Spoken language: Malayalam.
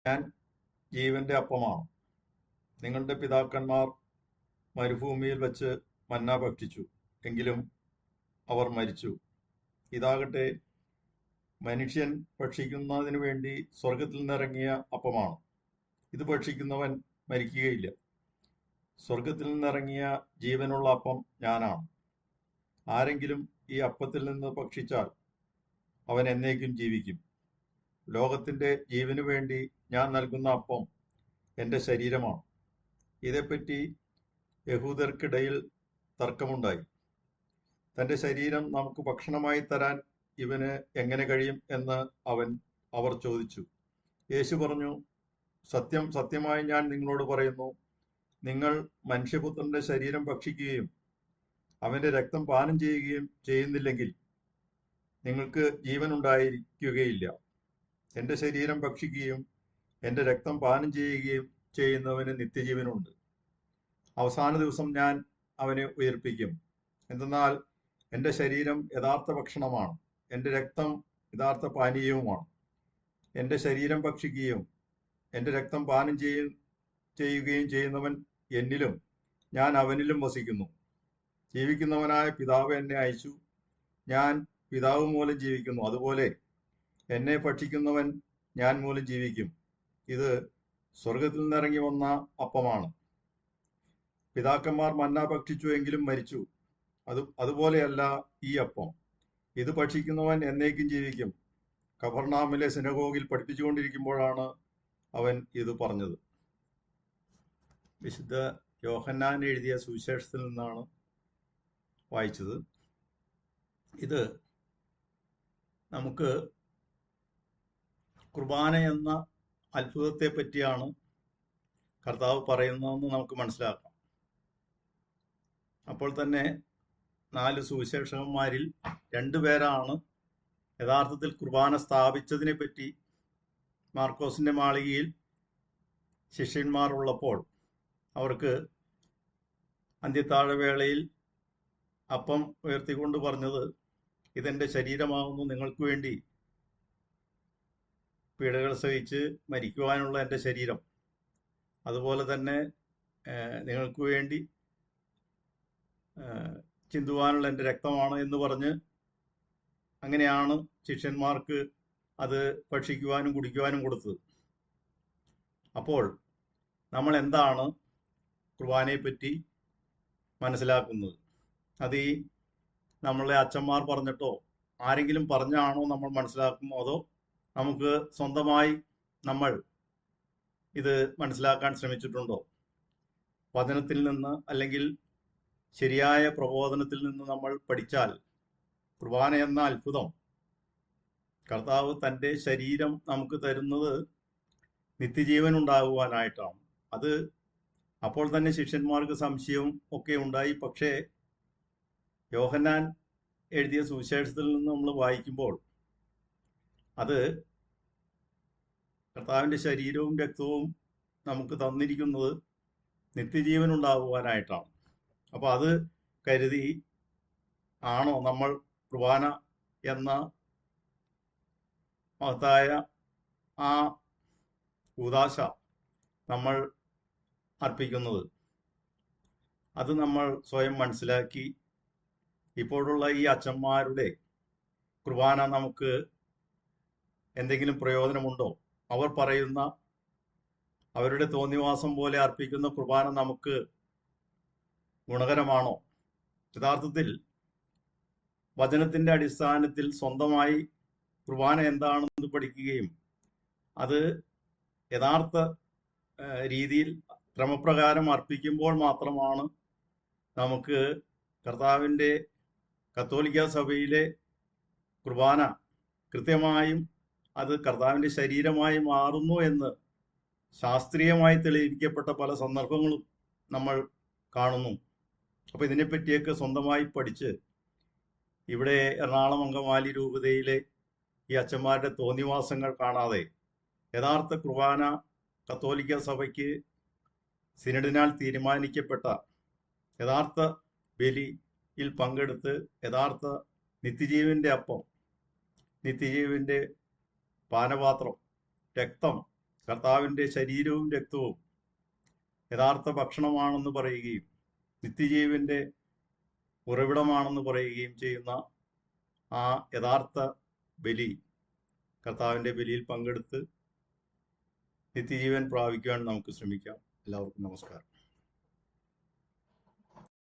ഞാൻ ജീവന്റെ അപ്പമാണ്. നിങ്ങളുടെ പിതാക്കന്മാർ മരുഭൂമിയിൽ വച്ച് മന്ന ഭക്ഷിച്ചു, എങ്കിലും അവർ മരിച്ചു. ഇതാകട്ടെ മനുഷ്യൻ ഭക്ഷിക്കുന്നതിനു വേണ്ടി സ്വർഗത്തിൽ നിന്നിറങ്ങിയ അപ്പമാണ്. ഇത് ഭക്ഷിക്കുന്നവൻ മരിക്കുകയില്ല. സ്വർഗത്തിൽ നിന്നിറങ്ങിയ ജീവനുള്ള അപ്പം ഞാനാണ്. ആരെങ്കിലും ഈ അപ്പത്തിൽ നിന്ന് ഭക്ഷിച്ചാൽ അവൻ എന്നേക്കും ജീവിക്കും. ലോകത്തിന്റെ ജീവനു വേണ്ടി ഞാൻ നൽകുന്ന അപ്പം എന്റെ ശരീരമാണ്. ഇതേപ്പറ്റി യഹൂദർക്കിടയിൽ തർക്കമുണ്ടായി. തന്റെ ശരീരം നമുക്ക് ഭക്ഷണമായി തരാൻ ഇവന് എങ്ങനെ കഴിയും എന്ന് അവർ ചോദിച്ചു. യേശു പറഞ്ഞു, സത്യം സത്യമായി ഞാൻ നിങ്ങളോട് പറയുന്നു, നിങ്ങൾ മനുഷ്യപുത്രന്റെ ശരീരം ഭക്ഷിക്കുകയും അവന്റെ രക്തം പാനം ചെയ്യുകയും ചെയ്യുന്നില്ലെങ്കിൽ നിങ്ങൾക്ക് ജീവൻ ഉണ്ടായിരിക്കുകയില്ല. എന്റെ ശരീരം ഭക്ഷിക്കുകയും എന്റെ രക്തം പാനം ചെയ്യുകയും ചെയ്യുന്നവന് നിത്യജീവനുണ്ട്. അവസാന ദിവസം ഞാൻ അവനെ ഉയർപ്പിക്കും. എന്തെന്നാൽ എന്റെ ശരീരം യഥാർത്ഥ ഭക്ഷണമാണ്, എന്റെ രക്തം യഥാർത്ഥ പാനീയവുമാണ്. എന്റെ ശരീരം ഭക്ഷിക്കുകയും എന്റെ രക്തം പാനം ചെയ്യുകയും ചെയ്യുന്നവൻ എന്നിലും ഞാൻ അവനിലും വസിക്കുന്നു. ജീവിക്കുന്നവനായ പിതാവ് എന്നെ അയച്ചു. ഞാൻ പിതാവ് മൂലം ജീവിക്കുന്നു. അതുപോലെ എന്നെ ഭക്ഷിക്കുന്നവൻ ഞാൻ മൂലം ജീവിക്കും. ഇത് സ്വർഗത്തിൽ നിന്നിറങ്ങി വന്ന അപ്പമാണ്. പിതാക്കന്മാർ മന്ന ഭക്ഷിച്ചു, എങ്കിലും മരിച്ചു. അതുപോലെയല്ല ഈ അപ്പം. ഇത് ഭക്ഷിക്കുന്നവൻ എന്നേക്കും ജീവിക്കും. കഫർനാമിലെ സിനഗോഗിൽ പഠിപ്പിച്ചുകൊണ്ടിരിക്കുമ്പോഴാണ് അവൻ ഇത് പറഞ്ഞത്. വിശുദ്ധ യോഹന്നാൻ എഴുതിയ സുവിശേഷത്തിൽ നിന്നാണ് വായിച്ചത്. ഇത് നമുക്ക് കുർബാന എന്ന അത്ഭുതത്തെ പറ്റിയാണ് കർത്താവ് പറയുന്നതെന്ന് നമുക്ക് മനസ്സിലാക്കാം. അപ്പോൾ തന്നെ 4 സുവിശേഷകന്മാരിൽ 2 പേരാണ് യഥാർത്ഥത്തിൽ കുർബാന സ്ഥാപിച്ചതിനെ പറ്റി മാർക്കോസിന്റെ മാളികയിൽ ശിഷ്യന്മാർ ഉള്ളപ്പോൾ അവർക്ക് അന്ത്യത്താഴവേളയിൽ അപ്പം ഉയർത്തിക്കൊണ്ട് പറഞ്ഞത്, ഇതെന്റെ ശരീരമാകുന്നു, നിങ്ങൾക്ക് വേണ്ടി പീഡകൾ സഹിച്ച് മരിക്കുവാനുള്ള എൻ്റെ ശരീരം, അതുപോലെ തന്നെ നിങ്ങൾക്ക് വേണ്ടി ചിന്തുവാനുള്ള എൻ്റെ രക്തമാണ് എന്ന് പറഞ്ഞ് അങ്ങനെയാണ് ശിഷ്യന്മാർക്ക് അത് ഭക്ഷിക്കുവാനും കുടിക്കുവാനും കൊടുത്തത്. അപ്പോൾ നമ്മൾ എന്താണ് കുർബാനയെ പറ്റി മനസ്സിലാക്കുന്നത്? അത് ഈ നമ്മളെ അച്ഛന്മാർ പറഞ്ഞിട്ടോ ആരെങ്കിലും പറഞ്ഞാണോ നമ്മൾ മനസ്സിലാക്കുന്നത്, അതോ നമുക്ക് സ്വന്തമായി നമ്മൾ ഇത് മനസ്സിലാക്കാൻ ശ്രമിച്ചിട്ടുണ്ടോ? വചനത്തിൽ നിന്ന് അല്ലെങ്കിൽ ശരിയായ പ്രബോധനത്തിൽ നിന്ന് നമ്മൾ പഠിച്ചാൽ കുർബാന എന്ന അത്ഭുതം, കർത്താവ് തൻ്റെ ശരീരം നമുക്ക് തരുന്നത് നിത്യജീവൻ ഉണ്ടാകുവാനായിട്ടാണ്. അത് അപ്പോൾ തന്നെ ശിഷ്യന്മാർക്ക് സംശയവും ഒക്കെ ഉണ്ടായി. പക്ഷേ യോഹന്നാൻ എഴുതിയ സുവിശേഷത്തിൽ നിന്ന് നമ്മൾ വായിക്കുമ്പോൾ അത് കർത്താവിൻ്റെ ശരീരവും രക്തവും നമുക്ക് തന്നിരിക്കുന്നത് നിത്യജീവൻ ഉണ്ടാകുവാനായിട്ടാണ്. അപ്പോൾ അത് കരുതി ആണോ നമ്മൾ കുർബാന എന്ന മഹത്തായ ആ കൂദാശ നമ്മൾ അർപ്പിക്കുന്നത്? അത് നമ്മൾ സ്വയം മനസ്സിലാക്കി ഇപ്പോഴുള്ള ഈ അച്ഛന്മാരുടെ കുർബാന നമുക്ക് എന്തെങ്കിലും പ്രയോജനമുണ്ടോ? അവർ പറയുന്ന അവരുടെ തോന്നിവാസം പോലെ അർപ്പിക്കുന്ന കുർബാന നമുക്ക് ഗുണകരമാണോ? യഥാർത്ഥത്തിൽ വചനത്തിന്റെ അടിസ്ഥാനത്തിൽ സ്വന്തമായി കുർബാന എന്താണെന്ന് പഠിക്കുകയും അത് യഥാർത്ഥ രീതിയിൽ ക്രമപ്രകാരം അർപ്പിക്കുമ്പോൾ മാത്രമാണ് നമുക്ക് കർത്താവിൻ്റെ കത്തോലിക്ക സഭയിലെ കുർബാന കൃത്യമായും അത് കർത്താവിൻ്റെ ശരീരമായി മാറുന്നു എന്ന് ശാസ്ത്രീയമായി തെളിയിക്കപ്പെട്ട പല സന്ദർഭങ്ങളും നമ്മൾ കാണുന്നു. അപ്പോൾ ഇതിനെപ്പറ്റിയൊക്കെ സ്വന്തമായി പഠിച്ച് ഇവിടെ എറണാകുളം അങ്കമാലി രൂപതയിലെ ഈ അച്ഛന്മാരുടെ തോന്നിവാസങ്ങൾ കാണാതെ യഥാർത്ഥ കുർബാന കത്തോലിക്ക സഭയ്ക്ക് സിനഡിനാൽ തീരുമാനിക്കപ്പെട്ട യഥാർത്ഥ ബലിയിൽ പങ്കെടുത്ത് യഥാർത്ഥ നിത്യജീവന്റെ അപ്പം, നിത്യജീവന്റെ പാനപാത്രം, രക്തം കർത്താവിൻ്റെ ശരീരവും രക്തവും യഥാർത്ഥ ഭക്ഷണമാണെന്ന് പറയുകയും നിത്യജീവന്റെ ഉറവിടമാണെന്ന് പറയുകയും ചെയ്യുന്ന ആ യഥാർത്ഥ ബലി, കർത്താവിൻ്റെ ബലിയിൽ പങ്കെടുത്ത് നിത്യജീവൻ പ്രാപിക്കുവാൻ നമുക്ക് ശ്രമിക്കാം. എല്ലാവർക്കും നമസ്കാരം.